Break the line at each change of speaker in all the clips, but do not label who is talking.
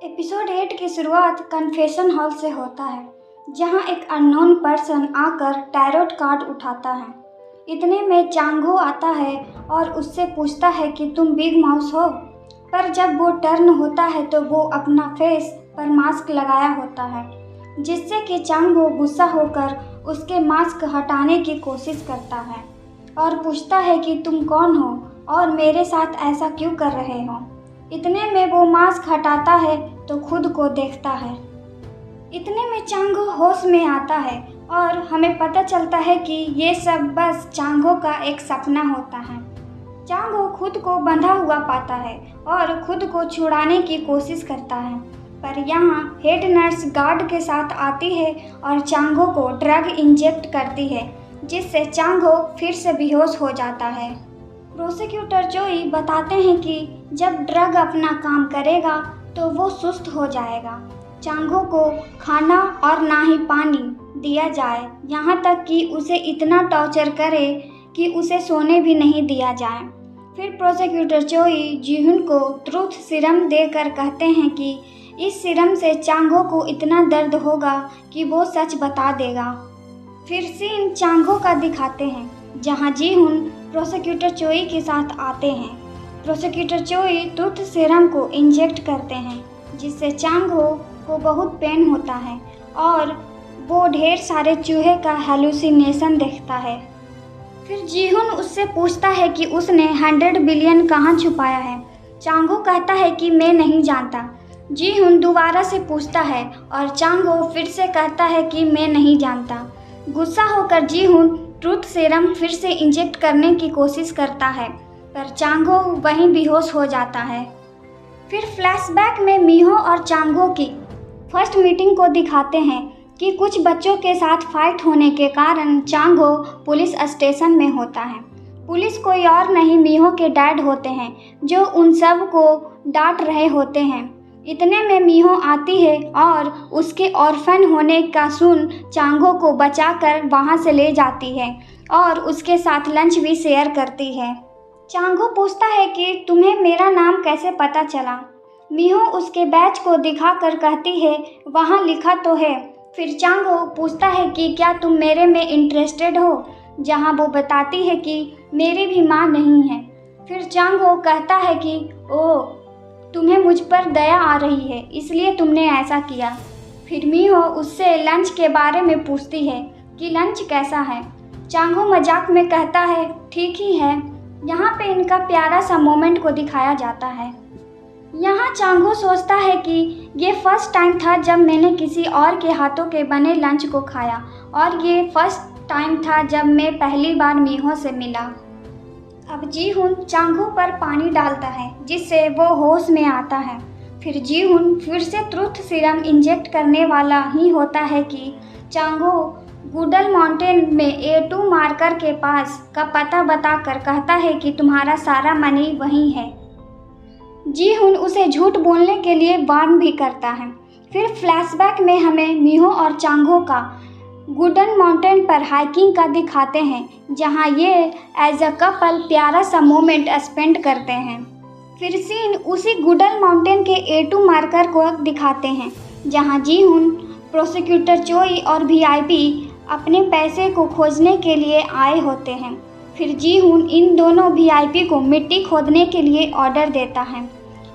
Episode 8 की शुरुआत confession hall से होता है, जहां एक अननोन पर्सन आकर टैरोट कार्ड उठाता है। इतने में चांगो आता है और उससे पूछता है कि तुम बिग माउस हो। पर जब वो टर्न होता है तो वो अपना फेस पर मास्क लगाया होता है, जिससे कि चांगो गुस्सा होकर उसके मास्क हटाने की कोशिश करता है और पूछता है कि तुम कौन हो और मेरे साथ ऐसा क्यों कर रहे हो। इतने में वो मास्क हटाता है तो खुद को देखता है। इतने में चांगो होश में आता है और हमें पता चलता है कि ये सब बस चांगो का एक सपना होता है। चांगो खुद को बंधा हुआ पाता है और खुद को छुड़ाने की कोशिश करता है, पर यहाँ हेड नर्स गार्ड के साथ आती है और चांगो को ड्रग इंजेक्ट करती है, जिससे चांगो फिर से बेहोश हो जाता है। प्रोसिक्यूटर जोई बताते हैं कि जब ड्रग अपना काम करेगा तो वो सुस्त हो जाएगा। चांगो को खाना और ना ही पानी दिया जाए, यहाँ तक कि उसे इतना टॉर्चर करे कि उसे सोने भी नहीं दिया जाए। फिर प्रोसिक्यूटर जोई जीहुन को ट्रूथ सीरम देकर कहते हैं कि इस सीरम से चांगो को इतना दर्द होगा कि वो सच बता देगा। फिर सीन चांगो का दिखाते हैं, जहाँ जीहुन प्रोसिक्यूटर चोई के साथ आते हैं। प्रोसिक्यूटर चोई ट्रूथ सीरम को इंजेक्ट करते हैं, जिससे चांगो को बहुत पेन होता है और वो ढेर सारे चूहे का हेलुसिनेशन देखता है। फिर जीहुन उससे पूछता है कि उसने 100 बिलियन कहाँ छुपाया है। चांगो कहता है कि मैं नहीं जानता। जीहुन दोबारा से पूछता है और चांगो फिर से कहता है कि मैं नहीं जानता। गुस्सा होकर जीहुन ट्रूथ सीरम फिर से इंजेक्ट करने की कोशिश करता है, पर चांगो वहीं बेहोश हो जाता है। फिर फ्लैशबैक में मीहो और चांगो की फर्स्ट मीटिंग को दिखाते हैं कि कुछ बच्चों के साथ फाइट होने के कारण चांगो पुलिस स्टेशन में होता है। पुलिस कोई और नहीं मीहो के डैड होते हैं, जो उन सब को डांट रहे होते हैं। इतने में मीहो आती है और उसके ऑर्फन होने का सुन चांगो को बचाकर वहां से ले जाती है और उसके साथ लंच भी शेयर करती है। चांगो पूछता है कि तुम्हें मेरा नाम कैसे पता चला। मीहो उसके बैच को दिखाकर कहती है वहाँ लिखा तो है। फिर चांगो पूछता है कि क्या तुम मेरे में इंटरेस्टेड हो, जहाँ वो बताती है कि मेरी भी माँ नहीं है। फिर चांगो कहता है कि ओह, तुम्हें मुझ पर दया आ रही है, इसलिए तुमने ऐसा किया। फिर मीहो उससे लंच के बारे में पूछती है कि लंच कैसा है। चांगो मजाक में कहता है ठीक ही है। यहाँ पे इनका प्यारा सा मोमेंट को दिखाया जाता है। यहाँ चांगो सोचता है कि ये फर्स्ट टाइम था जब मैंने किसी और के हाथों के बने लंच को खाया, और ये फर्स्ट टाइम था जब मैं पहली बार मीहो से मिला। अब जीहुन चांगो पर पानी डालता है, जिससे वो होश में आता है। फिर जीहुन फिर से ट्रूथ सीरम इंजेक्ट करने वाला ही होता है कि चांगो गुडल माउंटेन में A2 मार्कर के पास का पता बताकर कहता है कि तुम्हारा सारा मनी वहीं है। जीहुन उसे झूठ बोलने के लिए वार्न भी करता है। फिर फ्लैशबैक में हमें मीहो और चांगो का गुडन माउंटेन पर हाइकिंग का दिखाते हैं, जहां ये एज अ कपल प्यारा सा मोमेंट स्पेंड करते हैं। फिर सीन उसी गुडल माउंटेन के A2 मार्कर को दिखाते हैं, जहां जीहुन प्रोसिक्यूटर चोई और VIP अपने पैसे को खोजने के लिए आए होते हैं। फिर जीहुन इन दोनों VIP को मिट्टी खोदने के लिए ऑर्डर देता है।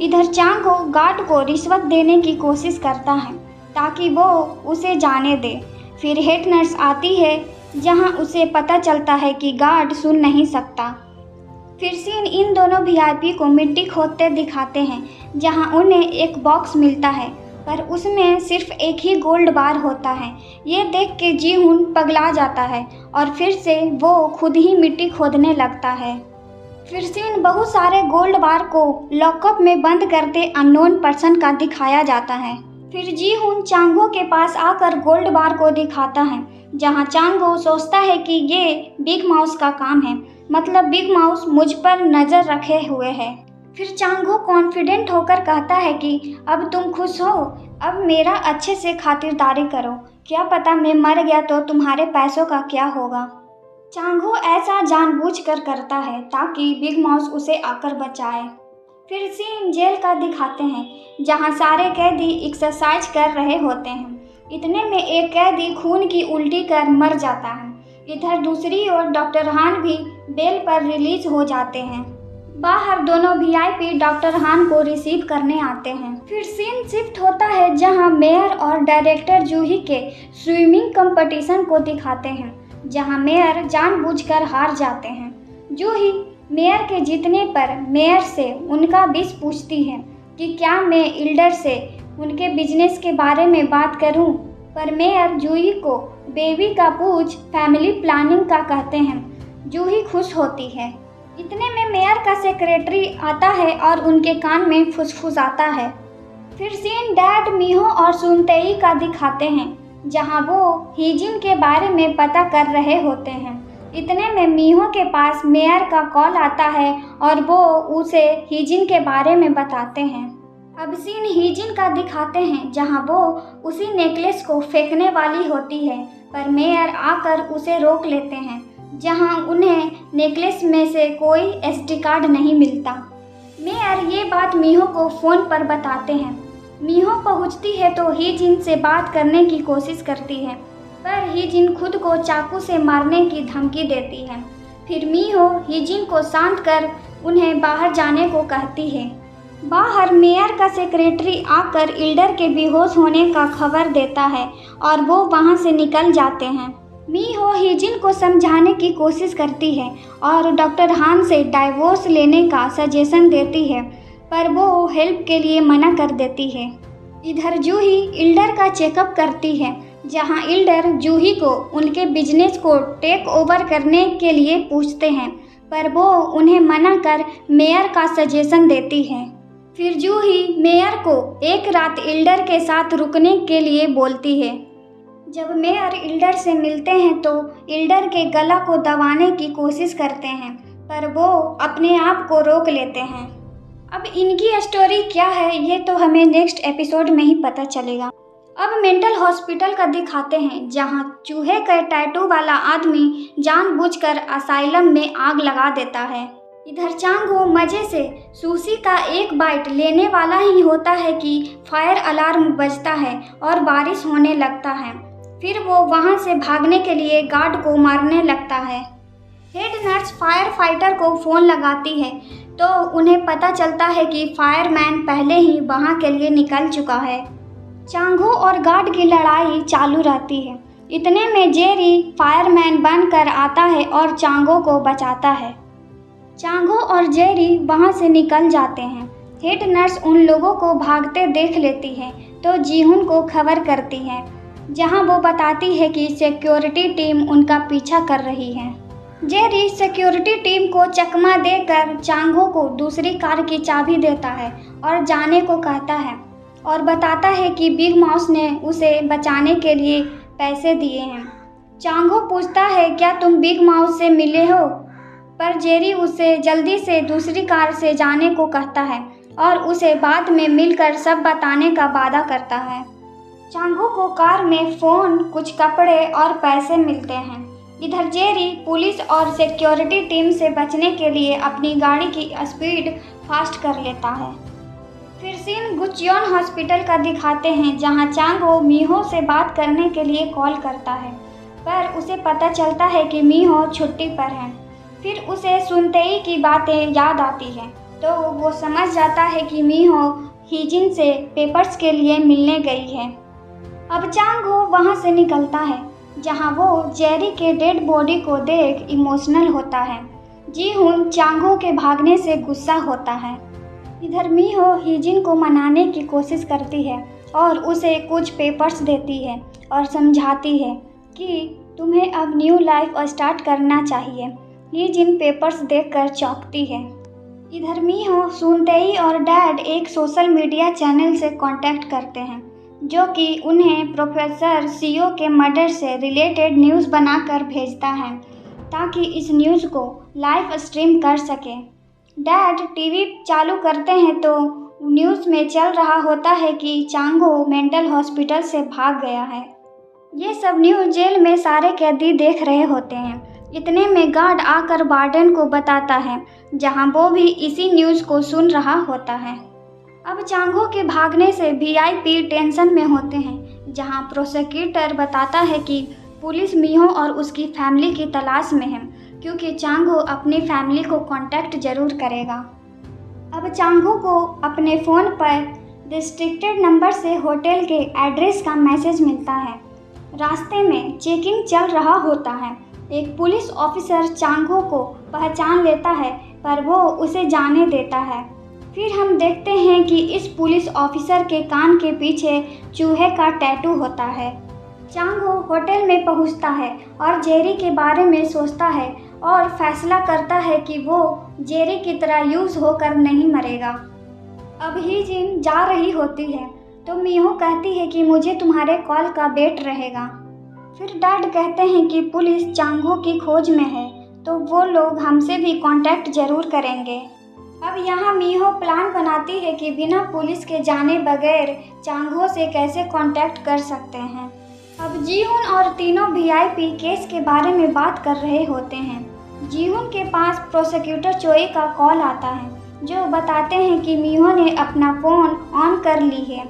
इधर चांगो गार्ड को रिश्वत देने की कोशिश करता है ताकि वो उसे जाने दे। फिर हेड नर्स आती है, जहां उसे पता चलता है कि गार्ड सुन नहीं सकता। फिर सीन इन दोनों VIP को मिट्टी खोदते दिखाते हैं, जहां उन्हें एक बॉक्स मिलता है, पर उसमें सिर्फ एक ही गोल्ड बार होता है। ये देख के जीहुन पगला जाता है और फिर से वो खुद ही मिट्टी खोदने लगता है। फिर सीन बहुत सारे गोल्ड बार को लॉकअप में बंद करते अननोन पर्सन का दिखाया जाता है। फिर जीहुन चांगो के पास आकर गोल्ड बार को दिखाता है, जहां चांगो सोचता है कि ये बिग माउस का काम है, मतलब बिग माउस मुझ पर नज़र रखे हुए है। फिर चांगो कॉन्फिडेंट होकर कहता है कि अब तुम खुश हो, अब मेरा अच्छे से खातिरदारी करो, क्या पता मैं मर गया तो तुम्हारे पैसों का क्या होगा। चांगो ऐसा जानबूझकर करता है ताकि बिग माउस उसे आकर बचाए। फिर सीन जेल का दिखाते हैं जहां सारे कैदी एक्सरसाइज कर रहे होते हैं। इतने में एक कैदी खून की उल्टी कर मर जाता है। इधर दूसरी ओर डॉक्टर हान भी बेल पर रिलीज हो जाते हैं। बाहर दोनों वीआईपी डॉक्टर हान को रिसीव करने आते हैं। फिर सीन शिफ्ट होता है जहां मेयर और डायरेक्टर जूही के स्विमिंग कंपटीशन को दिखाते हैं, जहां मेयर जानबूझकर हार जाते हैं। जूही मेयर के जीतने पर मेयर से उनका विश पूछती है कि क्या मैं इल्डर से उनके बिजनेस के बारे में बात करूं, पर मेयर जूही को बेबी का पूछ फैमिली प्लानिंग का कहते हैं। जूही खुश होती है। इतने में मेयर का सेक्रेटरी आता है और उनके कान में फुसफुसाता है। फिर सीन डैड, मीहो और सुनतेई का दिखाते हैं जहां वो हीजिन के बारे में पता कर रहे होते हैं। इतने में मीहो के पास मेयर का कॉल आता है और वो उसे हीजिन के बारे में बताते हैं। अब सीन हीजिन का दिखाते हैं जहां वो उसी नेकलेस को फेंकने वाली होती है, पर मेयर आकर उसे रोक लेते हैं, जहां उन्हें नेकलेस में से कोई एसडी कार्ड नहीं मिलता। मेयर ये बात मीहो को फ़ोन पर बताते हैं। मीहो पहुंचती है तो हीजिन से बात करने की कोशिश करती है, पर हीजिन खुद को चाकू से मारने की धमकी देती है। फिर मीहो हीजिन को शांत कर उन्हें बाहर जाने को कहती है। बाहर मेयर का सेक्रेटरी आकर इल्डर के बेहोश होने का खबर देता है और वो वहां से निकल जाते हैं। मीहो हीजिन को समझाने की कोशिश करती है और डॉक्टर हान से डाइवोर्स लेने का सजेशन देती है, पर वो हेल्प के लिए मना कर देती है। इधर जूही इल्डर का चेकअप करती है, जहां इल्डर जूही को उनके बिजनेस को टेक ओवर करने के लिए पूछते हैं, पर वो उन्हें मना कर मेयर का सजेशन देती है। फिर जूही मेयर को एक रात इल्डर के साथ रुकने के लिए बोलती है। जब मेयर इल्डर से मिलते हैं तो इल्डर के गला को दबाने की कोशिश करते हैं, पर वो अपने आप को रोक लेते हैं। अब इनकी स्टोरी क्या है ये तो हमें नेक्स्ट एपिसोड में ही पता चलेगा। अब मेंटल हॉस्पिटल का दिखाते हैं जहां चूहे का टैटू वाला आदमी जानबूझकर असाइलम में आग लगा देता है। इधर चांगो मजे से सुशी का एक बाइट लेने वाला ही होता है कि फायर अलार्म बजता है और बारिश होने लगता है। फिर वो वहां से भागने के लिए गार्ड को मारने लगता है। हेड नर्स फायर फाइटर को फ़ोन लगाती है तो उन्हें पता चलता है कि फायरमैन पहले ही वहां के लिए निकल चुका है। चांगो और गार्ड की लड़ाई चालू रहती है। इतने में जेरी फायरमैन बनकर आता है और चांगो को बचाता है। चांगो और जेरी वहां से निकल जाते हैं। हेड नर्स उन लोगों को भागते देख लेती है तो जीहुन को खबर करती है, जहां वो बताती है कि सिक्योरिटी टीम उनका पीछा कर रही है। जेरी सिक्योरिटी टीम को चकमा देकर चांगो को दूसरी कार की चाबी देता है और जाने को कहता है और बताता है कि बिग माउस ने उसे बचाने के लिए पैसे दिए हैं। चांगो पूछता है क्या तुम बिग माउस से मिले हो, पर जेरी उसे जल्दी से दूसरी कार से जाने को कहता है और उसे बाद में मिलकर सब बताने का वादा करता है। चांगो को कार में फ़ोन, कुछ कपड़े और पैसे मिलते हैं। इधर जेरी पुलिस और सिक्योरिटी टीम से बचने के लिए अपनी गाड़ी की स्पीड फास्ट कर लेता है। फिर सीन गुचियोन हॉस्पिटल का दिखाते हैं जहां चांगो मीहो से बात करने के लिए कॉल करता है, पर उसे पता चलता है कि मीहो छुट्टी पर है। फिर उसे सुनतेई की बातें याद आती हैं तो वो समझ जाता है कि मीहो हीजिन से पेपर्स के लिए मिलने गई है। अब चांगो वहां से निकलता है जहां वो जेरी के डेड बॉडी को देख इमोशनल होता है। जीहुन चांगो के भागने से गुस्सा होता है। इधर मीहो हीजिन को मनाने की कोशिश करती है और उसे कुछ पेपर्स देती है और समझाती है कि तुम्हें अब न्यू लाइफ स्टार्ट करना चाहिए। हीजिन पेपर्स देखकर चौंकती है। इधर मीहो, सुनतेई और डैड एक सोशल मीडिया चैनल से कांटेक्ट करते हैं जो कि उन्हें प्रोफेसर सीओ के मर्डर से रिलेटेड न्यूज़ बनाकर भेजता है ताकि इस न्यूज़ को लाइव स्ट्रीम कर सके। डैड टीवी चालू करते हैं तो न्यूज़ में चल रहा होता है कि चांगो मेंटल हॉस्पिटल से भाग गया है। ये सब न्यूज़ जेल में सारे कैदी देख रहे होते हैं। इतने में गार्ड आकर वार्डन को बताता है, जहां वो भी इसी न्यूज़ को सुन रहा होता है। अब चांगो के भागने से वीआईपी टेंशन में होते हैं, जहां प्रोसिक्यूटर बताता है कि पुलिस मीहो और उसकी फैमिली की तलाश में है, क्योंकि चांगो अपनी फैमिली को कांटेक्ट जरूर करेगा। अब चांगो को अपने फ़ोन पर रिस्ट्रिक्टेड नंबर से होटल के एड्रेस का मैसेज मिलता है। रास्ते में चेकिंग चल रहा होता है। एक पुलिस ऑफिसर चांगो को पहचान लेता है, पर वो उसे जाने देता है। फिर हम देखते हैं कि इस पुलिस ऑफिसर के कान के पीछे चूहे का टैटू होता है। चांगो होटल में पहुंचता है और जेरी के बारे में सोचता है और फैसला करता है कि वो जेरी की तरह यूज़ होकर नहीं मरेगा। अब हीजिन जा रही होती है तो मीहो कहती है कि मुझे तुम्हारे कॉल का वेट रहेगा। फिर डैड कहते हैं कि पुलिस चांगो की खोज में है, तो वो लोग हमसे भी कांटेक्ट ज़रूर करेंगे। अब यहाँ मीहो प्लान बनाती है कि बिना पुलिस के जाने बगैर चांगो से कैसे कांटेक्ट कर सकते हैं। अब जीहुन और तीनों वीआईपी केस के बारे में बात कर रहे होते हैं। जीहुन के पास प्रोसिक्यूटर चोई का कॉल आता है, जो बताते हैं कि मीहो ने अपना फ़ोन ऑन कर ली है,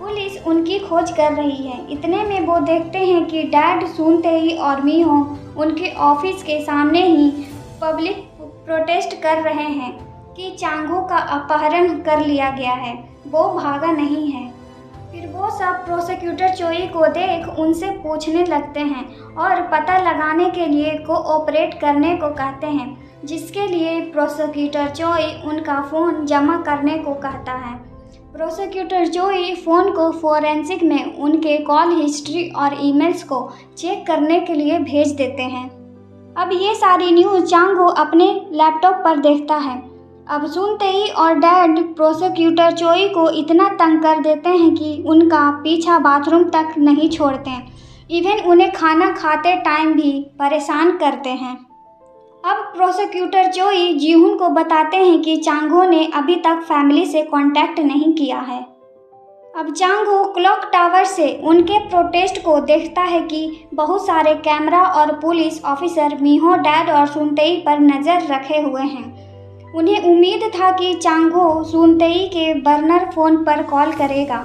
पुलिस उनकी खोज कर रही है। इतने में वो देखते हैं कि डैड सुनते और मीहो उनके ऑफिस के सामने ही पब्लिक प्रोटेस्ट कर रहे हैं कि चांगो का अपहरण कर लिया गया है, वो भागा नहीं है। फिर वो सब प्रोसिक्यूटर चोई को देख उनसे पूछने लगते हैं और पता लगाने के लिए कोऑपरेट करने को कहते हैं, जिसके लिए प्रोसिक्यूटर चोई उनका फ़ोन जमा करने को कहता है। प्रोसिक्यूटर चोई फ़ोन को फोरेंसिक में उनके कॉल हिस्ट्री और ईमेल्स को चेक करने के लिए भेज देते हैं। अब ये सारी न्यूज़ चांगो अपने लैपटॉप पर देखता है। अब सुनते ही और डैड प्रोसिक्यूटर चोई को इतना तंग कर देते हैं कि उनका पीछा बाथरूम तक नहीं छोड़ते, इवन उन्हें खाना खाते टाइम भी परेशान करते हैं। अब प्रोसिक्यूटर चोई जीहुन को बताते हैं कि चांगो ने अभी तक फैमिली से कांटेक्ट नहीं किया है। अब चांगो क्लॉक टावर से उनके प्रोटेस्ट को देखता है कि बहुत सारे कैमरा और पुलिस ऑफिसर मीहो, डैड और सुनतेई पर नज़र रखे हुए हैं। उन्हें उम्मीद था कि चांगो सुनतेई के बर्नर फ़ोन पर कॉल करेगा।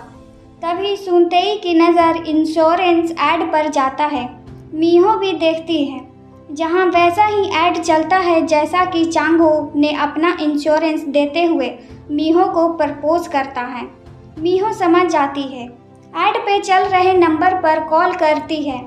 तभी सुनतेई की नज़र इंश्योरेंस ऐड पर जाता है। मीहो भी देखती है, जहां वैसा ही ऐड चलता है जैसा कि चांगो ने अपना इंश्योरेंस देते हुए मीहो को प्रपोज करता है। मीहो समझ जाती है, ऐड पे चल रहे नंबर पर कॉल करती है।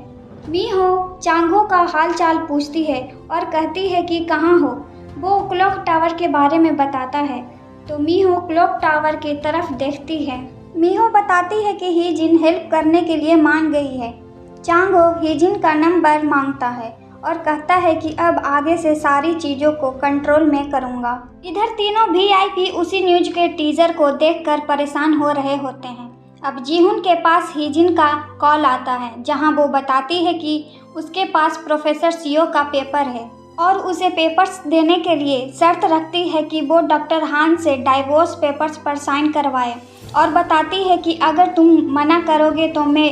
मीहो चांगो का हालचाल पूछती है और कहती है कि कहाँ हो। वो क्लॉक टावर के बारे में बताता है, तो मीहो क्लॉक टावर की तरफ देखती है। मीहो बताती है कि हीजिन हेल्प करने के लिए मान गई है। चांगो हीजिन का नंबर मांगता है और कहता है कि अब आगे से सारी चीज़ों को कंट्रोल में करूँगा। इधर तीनों वीआईपी उसी न्यूज़ के टीज़र को देखकर परेशान हो रहे होते हैं। अब जीहुन के पास हीजिन का कॉल आता है, जहाँ वो बताती है कि उसके पास प्रोफेसर सियो का पेपर है और उसे पेपर्स देने के लिए शर्त रखती है कि वो डॉक्टर हान से डाइवोर्स पेपर्स पर साइन करवाए, और बताती है कि अगर तुम मना करोगे तो मैं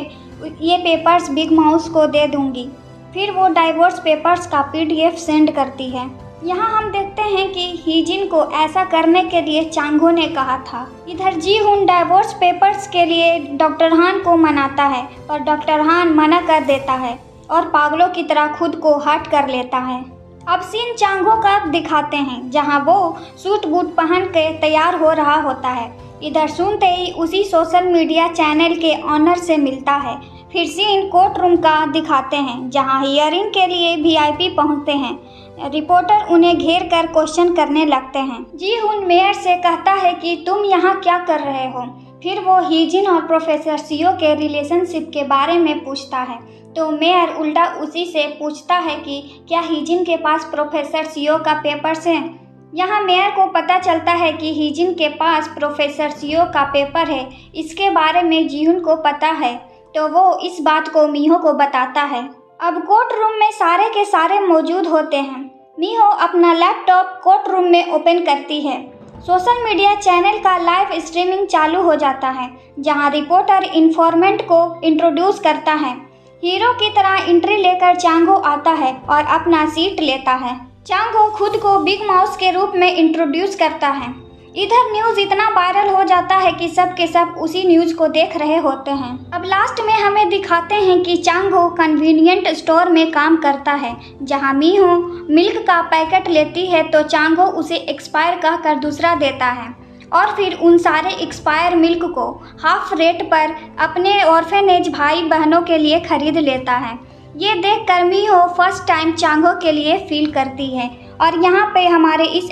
ये पेपर्स बिग माउस को दे दूंगी। फिर वो डाइवोर्स पेपर्स का पीडीएफ सेंड करती है। यहाँ हम देखते हैं कि हीजिन को ऐसा करने के लिए चांगो ने कहा था। इधर जीहुन डाइवोर्स पेपर्स के लिए डॉक्टर हान को मनाता है, पर डॉक्टर हान मना कर देता है और पागलों की तरह खुद को हर्ट कर लेता है। अब सीन चांगो का दिखाते हैं, जहां वो सूट बूट पहन के तैयार हो रहा होता है। इधर सुनते ही उसी सोशल मीडिया चैनल के ऑनर से मिलता है। फिर सीन कोर्ट रूम का दिखाते हैं, जहां हियरिंग के लिए वीआईपी पहुंचते हैं। रिपोर्टर उन्हें घेर कर क्वेश्चन करने लगते हैं। जीहुन मेयर से कहता है कि तुम यहाँ क्या कर रहे हो। फिर वो हीजिन और प्रोफेसर सियो के रिलेशनशिप के बारे में पूछता है, तो मेयर उल्टा उसी से पूछता है कि क्या हीजिन के पास प्रोफेसर सियो का पेपर्स है। यहाँ मेयर को पता चलता है कि हीजिन के पास प्रोफेसर सियो का पेपर है। इसके बारे में जीहुन को पता है, तो वो इस बात को मीहो को बताता है। अब कोर्ट रूम में सारे के सारे मौजूद होते हैं। मीहो अपना लैपटॉप कोर्ट रूम में ओपन करती है। सोशल मीडिया चैनल का लाइव स्ट्रीमिंग चालू हो जाता है, जहां रिपोर्टर इन्फॉर्मेंट को इंट्रोड्यूस करता है। हीरो की तरह एंट्री लेकर चांगो आता है और अपना सीट लेता है। चांगो खुद को बिग माउस के रूप में इंट्रोड्यूस करता है। इधर न्यूज़ इतना वायरल हो जाता है कि सब के सब उसी न्यूज़ को देख रहे होते हैं। अब लास्ट में हमें दिखाते हैं कि चांगो कन्वीनियंट स्टोर में काम करता है, जहां मीहो मिल्क का पैकेट लेती है तो चांगो उसे एक्सपायर कहकर दूसरा देता है और फिर उन सारे एक्सपायर मिल्क को हाफ रेट पर अपने ऑर्फेनेज भाई बहनों के लिए खरीद लेता है। ये देख कर मीहो फर्स्ट टाइम चांगो के लिए फील करती है और यहाँ पे हमारे इस